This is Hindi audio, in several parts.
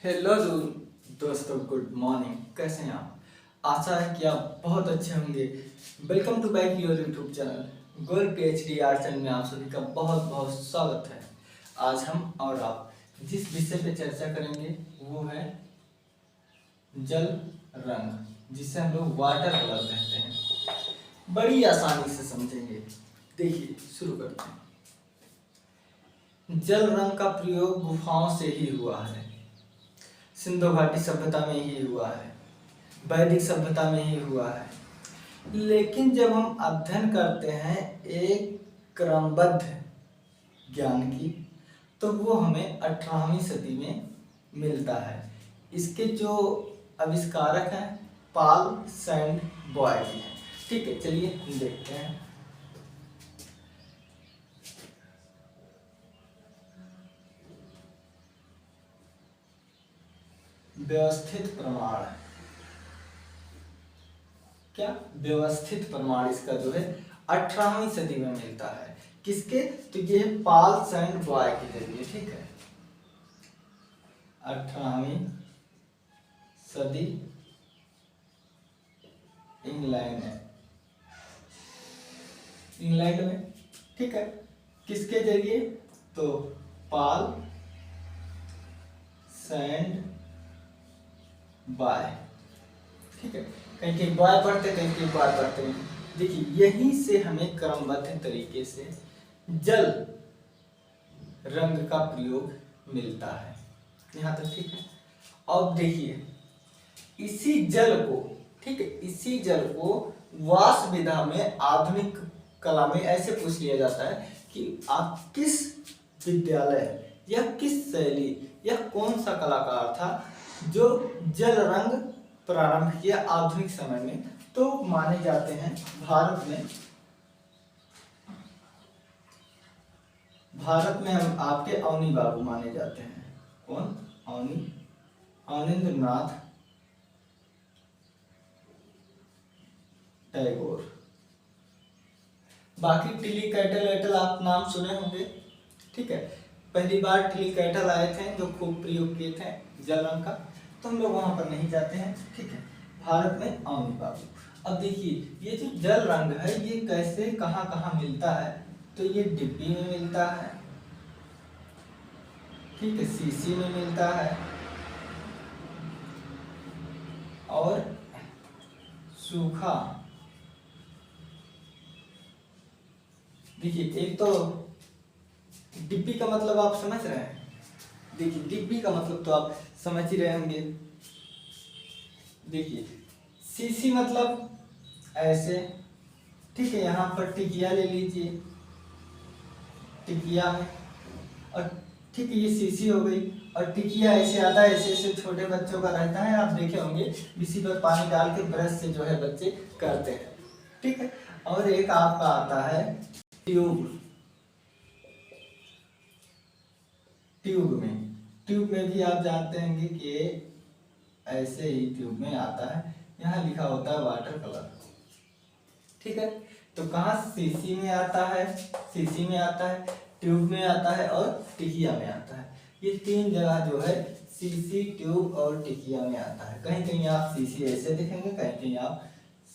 हेलो दोस्तों, गुड मॉर्निंग। कैसे हैं आप? आशा है कि आप बहुत अच्छे होंगे। Welcome to back your YouTube channel gold PhD art channel में आप सभी का बहुत बहुत स्वागत है। आज हम और आप जिस विषय पे चर्चा करेंगे वो है जल रंग, जिसे हम लोग वाटर कलर कहते हैं। बड़ी आसानी से समझेंगे। देखिए, शुरू करते हैं। जल रंग का प्रयोग गुफाओं से ही हुआ है, सिंधु घाटी सभ्यता में ही हुआ है, वैदिक सभ्यता में ही हुआ है। लेकिन जब हम अध्ययन करते हैं एक क्रमबद्ध ज्ञान की, तो वो हमें 18वीं सदी में मिलता है। इसके जो आविष्कारक हैं पॉल सैंड बॉय जी हैं। ठीक है, चलिए हम देखते हैं। व्यवस्थित प्रमाण, क्या व्यवस्थित प्रमाण इसका जो है 18वीं सदी में मिलता है। किसके? तो ये पॉल सैंड बॉय के जरिए। ठीक है, 18वीं सदी, इंग्लैंड में। ठीक है, किसके जरिए? तो पॉल सैंड बॉय। ठीक है, कहीं कहीं बॉय पढ़ते, कहीं कहीं बॉय पढ़ते हैं। देखिए, यहीं से हमें क्रमबद्ध तरीके से जल रंग का प्रयोग मिलता है। यहाँ तक ठीक है। अब देखिए, इसी जल को, ठीक है, इसी जल को वाष्प विधा में आधुनिक कला में ऐसे पूछ लिया जाता है कि आप किस विद्यालय या किस शैली या कौन सा कलाकार था जो जल रंग प्रारंभ किया आधुनिक समय में। तो माने जाते हैं भारत में हम आपके अवनी बाबू माने जाते हैं। कौन? अवनींद्र नाथ टैगोर। बाकी टिली कैटल वेटल आप नाम सुने होंगे। ठीक है, पहली बार टिली कैटल आए थे जो खूब प्रयोग किए थे जल रंग का। तो हम लोग वहां पर नहीं जाते हैं। ठीक है, भारत में अवनी बाबू। अब देखिए, ये जो जल रंग है ये कैसे कहाँ कहाँ मिलता है? तो ये डिब्बी में मिलता है, ठीक है, शीशी में मिलता है, और सूखा। देखिए, एक तो डिब्बी का मतलब आप समझ रहे हैं। देखिए, डिब्बी का मतलब तो आप समझ ही रहे होंगे। देखिए, शीशी मतलब ऐसे। ठीक है, यहाँ पर टिकिया ले लीजिए, टिकिया में, और ठीक है, ये शीशी हो गई। और टिकिया ऐसे आता है, ऐसे ऐसे छोटे बच्चों का रहता है, आप देखे होंगे। इसी पर पानी डाल के ब्रश से जो है बच्चे करते हैं। ठीक है, और एक आपका आता है ट्यूब। ट्यूब में भी आप जानते होंगे कि ऐसे ही ट्यूब में आता है, यहाँ लिखा होता है वाटर कलर। ठीक है, तो कहाँ? शीशी में आता है, शीशी में आता है, ट्यूब में आता है, और टिकिया में आता है। ये तीन जगह जो है शीशी, ट्यूब और टिकिया में आता है। कहीं कहीं आप शीशी ऐसे दिखेंगे, कहीं कहीं आप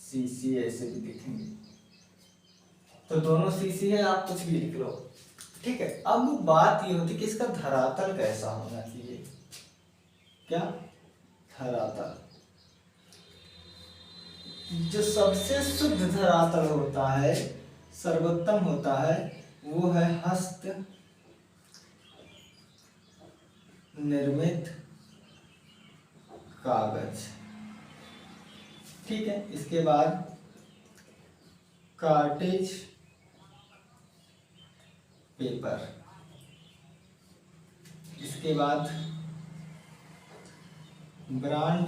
शीशी ऐसे भी दिखेंगे। तो दोनों शीशी है, आप कुछ भी लिख लो। ठीक है, अब बात ये होती है कि इसका धरातल कैसा होना चाहिए। क्या? धरातल। जो सबसे शुद्ध धरातल होता है, सर्वोत्तम होता है, वो है हस्त निर्मित कागज। ठीक है, इसके बाद कार्टेज पेपर, इसके बाद ब्रांड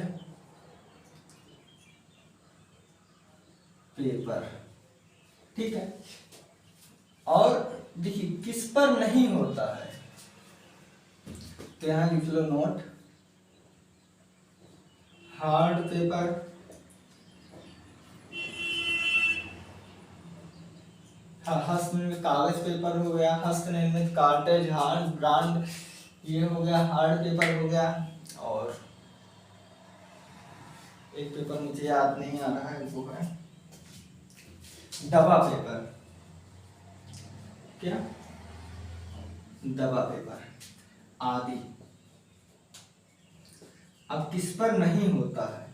पेपर। ठीक है, और देखिए किस पर नहीं होता है, तो यहां लिख लो नोट, हार्ड पेपर, हस्त निर्मित कागज पेपर हो गया, हस्त निर्मित कार्टेज, हार्ड, ब्रांड, ये हो गया हार्ड पेपर हो गया, और एक पेपर मुझे याद नहीं आ रहा है, वो है दवा पेपर। क्या? दवा पेपर आदि। अब किस पर नहीं होता है?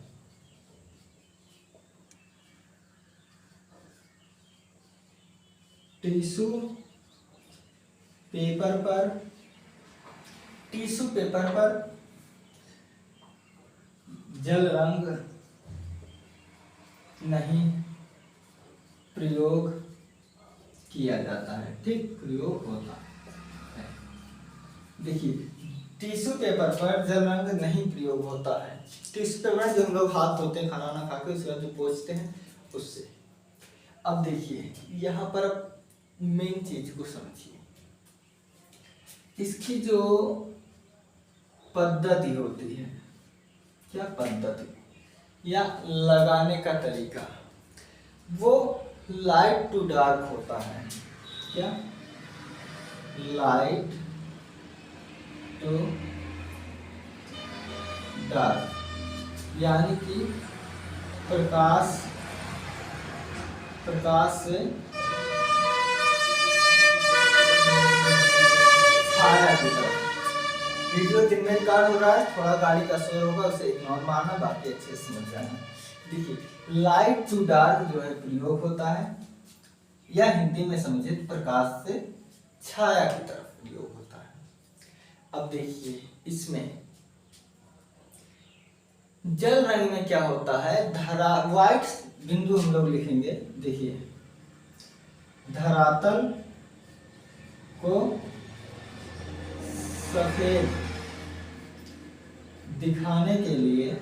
टिश्यू पेपर पर, टिश्यू पेपर पर जल रंग नहीं प्रयोग किया जाता है। ठीक, प्रयोग होता है। देखिए, टिश्यू पेपर पर जल रंग नहीं प्रयोग होता है। टिश्यू पेपर जो हम लोग हाथ धोते हैं खाना ना खा के, उसके बाद जो पोंछते हैं उससे। अब देखिए यहाँ पर मेन चीज को समझिए, इसकी जो पद्धति होती है, क्या पद्धति या लगाने का तरीका, वो लाइट टू डार्क होता है। क्या? लाइट टू डार्क, यानी कि प्रकाश से छाया की तरफ। वीडियो दिन में रिकॉर्ड हो रहा है, थोड़ा गाड़ी का शोर होगा, उसे इग्नोर मारना, बाकी अच्छे से समझ जाना। देखिए, लाइट टू डार्क जो है प्रयोग होता है, या हिंदी में समझे प्रकाश से छाया की तरफ प्रयोग होता है। अब देखिए इसमें जल रंग में क्या होता है, धरा व्हाइट बिंदु हम लोग लिखेंगे। देखिए, धरातल को सफेद दिखाने के लिए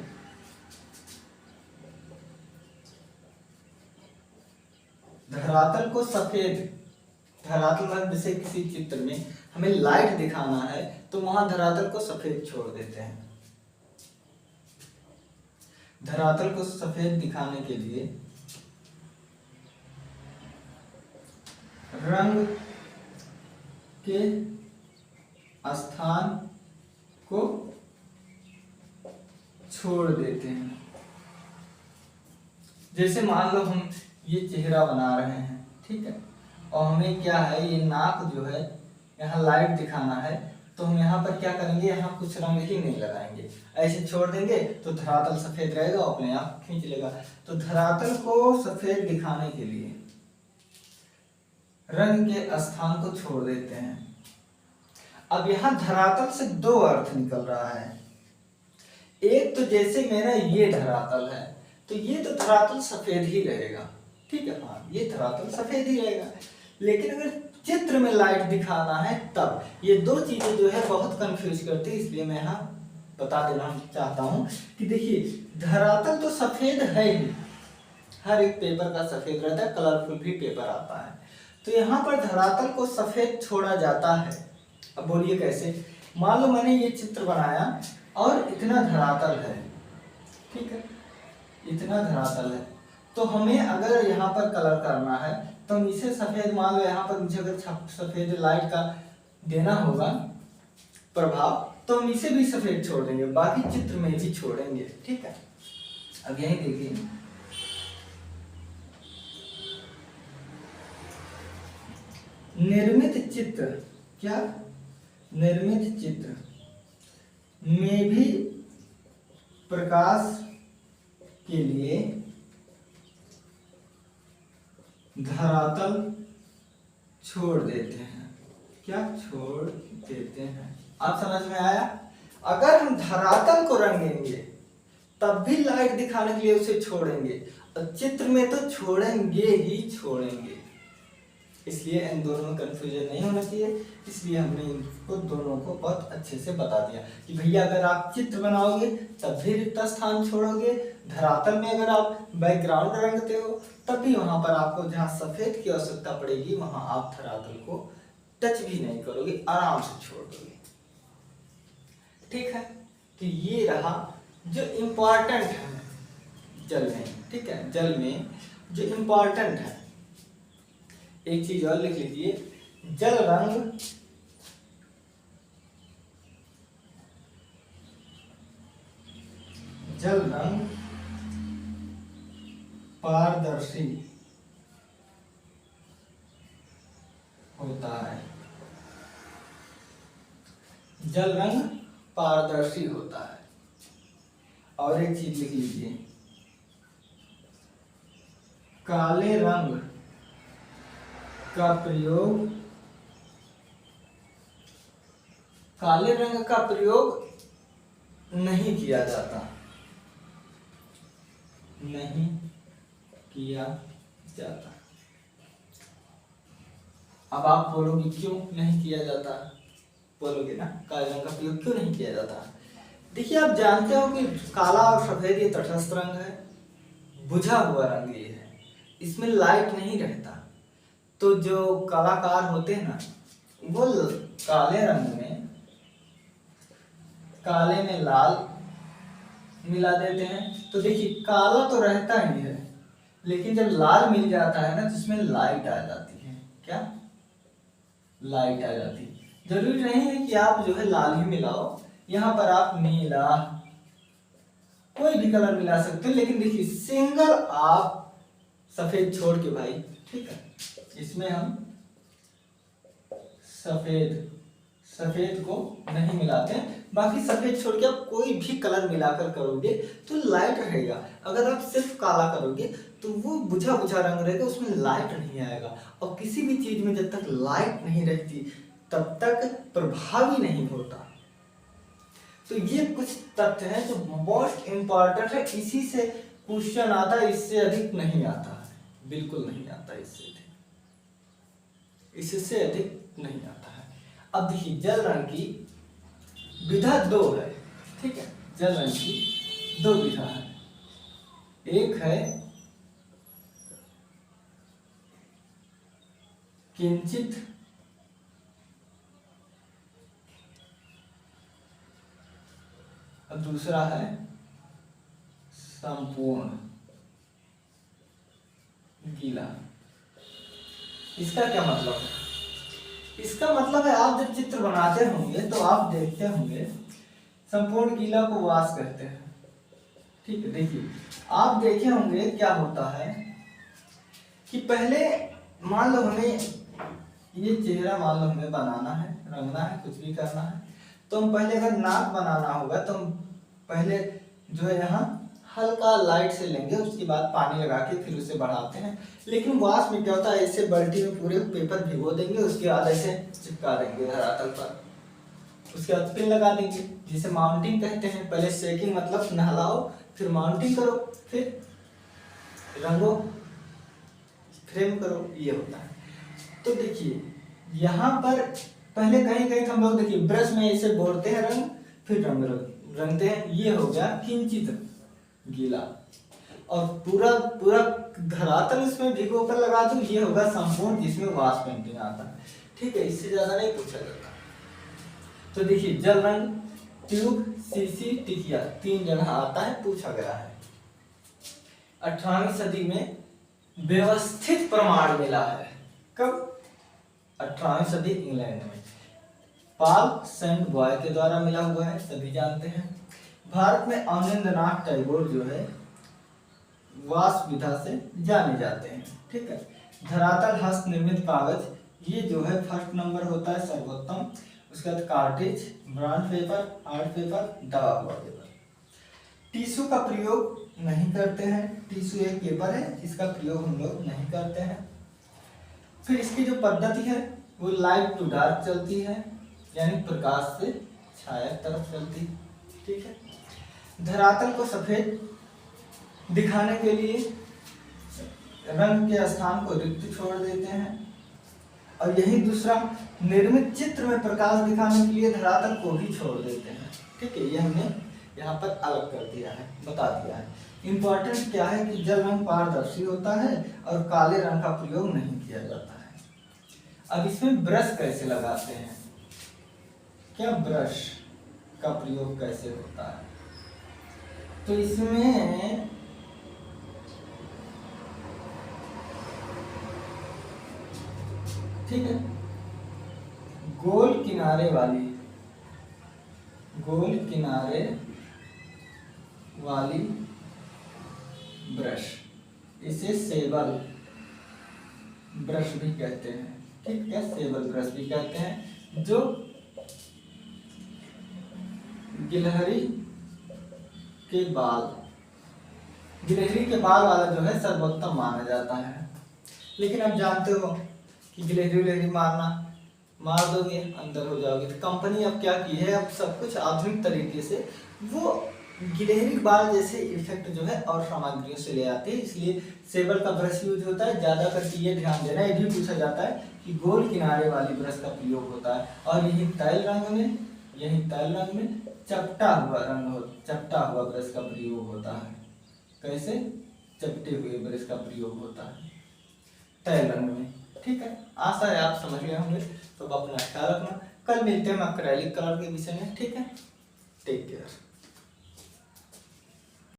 धरातल को सफेद, धरातल में जैसे किसी चित्र में हमें लाइट दिखाना है तो वहां धरातल को सफेद छोड़ देते हैं। धरातल को सफेद दिखाने के लिए रंग के स्थान को छोड़ देते हैं। जैसे मान लो हम ये चेहरा बना रहे हैं, ठीक है, और हमें क्या है, ये नाक जो है यहाँ लाइट दिखाना है, तो हम यहाँ पर क्या करेंगे, यहाँ कुछ रंग ही नहीं लगाएंगे, ऐसे छोड़ देंगे तो धरातल सफेद रहेगा, अपने आप खींच लेगा। तो धरातल को सफेद दिखाने के लिए रंग के स्थान को छोड़ देते हैं। अब यहाँ धरातल से दो अर्थ निकल रहा है। एक तो जैसे मेरा ये धरातल है तो ये तो धरातल सफेद ही रहेगा, ठीक है, हाँ ये धरातल सफेद ही रहेगा। लेकिन अगर चित्र में लाइट दिखाना है तब ये दो चीजें जो है बहुत कंफ्यूज करती है, इसलिए मैं यहाँ बता देना चाहता हूँ कि देखिए धरातल तो सफेद है ही, हर एक पेपर का सफेद रहता है, कलरफुल भी पेपर आता है, तो यहाँ पर धरातल को सफेद छोड़ा जाता है। अब बोलिए कैसे? मान लो मैंने ये चित्र बनाया और इतना धरातल है, ठीक है, इतना धरातल है, तो हमें अगर यहाँ पर कलर करना है तो हम इसे सफेद, मान लो यहाँ पर मुझे अगर सफेद लाइट का देना होगा प्रभाव, तो हम इसे भी सफेद छोड़ देंगे, बाकी चित्र में भी छोड़ेंगे, ठीक है। अब यही देखिए, निर्मित चित्र, क्या निर्मित चित्र में भी प्रकाश के लिए धरातल छोड़ देते हैं। क्या छोड़ देते हैं? आप समझ में आया? अगर हम धरातल को रंगेंगे तब भी लाइट दिखाने के लिए उसे छोड़ेंगे, और चित्र में तो छोड़ेंगे ही छोड़ेंगे, इसलिए इन दोनों में कंफ्यूजन नहीं होना चाहिए। इसलिए हमने इनको दोनों को बहुत अच्छे से बता दिया कि भैया अगर आप चित्र बनाओगे तब भी रिक्त स्थान छोड़ोगे, धरातल में अगर आप बैकग्राउंड रंगते हो तब भी वहां पर आपको जहां सफेद की आवश्यकता पड़ेगी वहां आप धरातल को टच भी नहीं करोगे, आराम से छोड़ दोगे, ठीक है। तो ये रहा जो इम्पोर्टेंट है जल में, ठीक है, जल में जो इम्पोर्टेंट है। एक चीज और लिख लीजिए, जल रंग जल रंग पारदर्शी होता है। जल रंग पारदर्शी होता है। और एक चीज लिख लीजिए, काले रंग का प्रयोग, काले रंग का प्रयोग नहीं किया जाता, नहीं किया जाता। अब आप बोलोगे क्यों नहीं किया जाता, बोलोगे ना काले रंग का प्रयोग क्यों नहीं किया जाता। देखिए आप जानते हो कि काला और सफेद ये तटस्थ रंग है, बुझा हुआ रंग ये है, इसमें लाइट नहीं रहता। तो जो कलाकार होते हैं ना वो काले रंग में, काले में लाल मिला देते हैं। तो देखिए काला तो रहता ही है, लेकिन जब लाल मिल जाता है ना तो इसमें लाइट आ जाती है। क्या लाइट आ जाती है। जरूरी नहीं है कि आप जो है लाल ही मिलाओ, यहाँ पर आप नीला कोई भी कलर मिला सकते हो, लेकिन देखिए सिंगल आप सफेद छोड़ के भाई, ठीक है, इसमें हम सफेद को नहीं मिलाते हैं। बाकी सफेद छोड़ के आप कोई भी कलर मिलाकर करोगे तो लाइट रहेगा। अगर आप सिर्फ काला करोगे तो वो बुझा बुझा रंग रहेगा, उसमें लाइट नहीं आएगा। और किसी भी चीज में जब तक लाइट नहीं रहती तब तक प्रभावी नहीं होता। तो ये कुछ तथ्य हैं जो मोस्ट इंपॉर्टेंट है, इसी से क्वेश्चन आता है, इससे अधिक नहीं आता है, बिल्कुल नहीं आता, इससे अधिक नहीं आता है। अब देखिए जल रंग की विधा दो है, ठीक है, जल रंग की दो विधा है। एक है किंचित और दूसरा है संपूर्ण गीला। इसका क्या मतलब है? इसका मतलब है आप जब चित्र बनाते होंगे तो आप देखते होंगे संपूर्ण गीला को वास कहते हैं, ठीक है। देखिए आप देखे होंगे क्या होता है कि पहले मान लो हमें ये चेहरा मान लो हमें बनाना है, रंगना है, कुछ भी करना है, तो हम पहले अगर नाक बनाना होगा तो हम पहले जो है यहाँ हल्का लाइट से लेंगे, उसके बाद पानी लगा के फिर उसे बढ़ाते हैं। लेकिन वाश में क्या होता है, ऐसे बाल्टी में पूरे पेपर भिगो देंगे, उसके बाद ऐसे चिपका देंगे धरातल पर, उसके बाद पिन लगा देंगे, जिसे माउंटिंग कहते हैं। पहले शेकिंग मतलब नहलाओ, फिर माउंटिंग करो, फिर रंगो, फ्रेम करो, ये होता है। तो देखिए यहाँ पर पहले कहीं कहीं हम लोग देखिए ब्रश में ऐसे बोलते हैं रंग, फिर रंगते हैं, ये हो गया किंचित गीला। और पूरा पूरा धरातल इसमें भिगो कर लगा दो, ये होगा संपूर्ण, जिसमें वाश पेंटिंग आता है, ठीक है। इससे ज्यादा नहीं पूछा जाता। तो देखिए जल रंग, ट्यूब, सीसी, टिकिया, 3 जगह आता है, पूछा गया है। 18वीं सदी में व्यवस्थित प्रमाण मिला है। कब? 18वीं सदी इंग्लैंड में पॉल सेंट बॉय के द्वारा मिला हुआ है, सभी जानते हैं। भारत में अवनींद्रनाथ टैगोर जो है वास विधा से जाने जाते हैं, ठीक है। धरातल हस्त निर्मित कागज, ये जो है फर्स्ट नंबर होता है सर्वोत्तम। उसके बाद cartridge, brand paper, art paper, दवा हुआ पेपर। टिश्यू का प्रयोग नहीं करते हैं, टिश्यू एक पेपर है, इसका प्रयोग हम लोग नहीं करते हैं। फिर इसकी जो पद्धति है वो लाइट टू डार्क चलती है, यानी प्रकाश से छाया तरफ चलती है, ठीक है। धरातल को सफेद दिखाने के लिए रंग के स्थान को रिक्त छोड़ देते हैं, और यही दूसरा निर्मित चित्र में प्रकाश दिखाने के लिए धरातल को भी छोड़ देते हैं, ठीक है। ये हमने यहाँ पर अलग कर दिया है, बता दिया है। इंपॉर्टेंट क्या है कि जल रंग पारदर्शी होता है और काले रंग का प्रयोग नहीं किया जाता है। अब इसमें ब्रश कैसे लगाते हैं, क्या ब्रश का प्रयोग कैसे होता है? तो इसमें ठीक है, गोल किनारे वाली ब्रश, इसे सेबल ब्रश भी कहते हैं। ठीक है, सेबल ब्रश भी कहते हैं, जो गिलहरी के बाल वाला जो है सर्वोत्तम माना जाता है। लेकिन आप जानते हो कि गिलहरी मार दोगे अंदर हो जाओगे, तो कंपनी अब क्या की है, अब सब कुछ आधुनिक तरीके से वो गिलहरी बाल जैसे इफेक्ट जो है और सामग्रियों से ले आते हैं, इसलिए सेबल का ब्रश यूज होता है। ज्यादा करके ये ध्यान देना, ये भी पूछा जाता है कि गोल किनारे वाली ब्रश का प्रयोग होता है, और यही तैल रंग में चपटा हुआ ब्रश का प्रयोग होता है। कैसे? चपटे हुए ब्रश का प्रयोग होता है तैल रंग में। ठीक है, आशा है आप समझ गए होंगे। तो अपना ख्याल रखना, कल मिलते हैं एक्रेलिक कलर के विषय में। ठीक है, टेक केयर।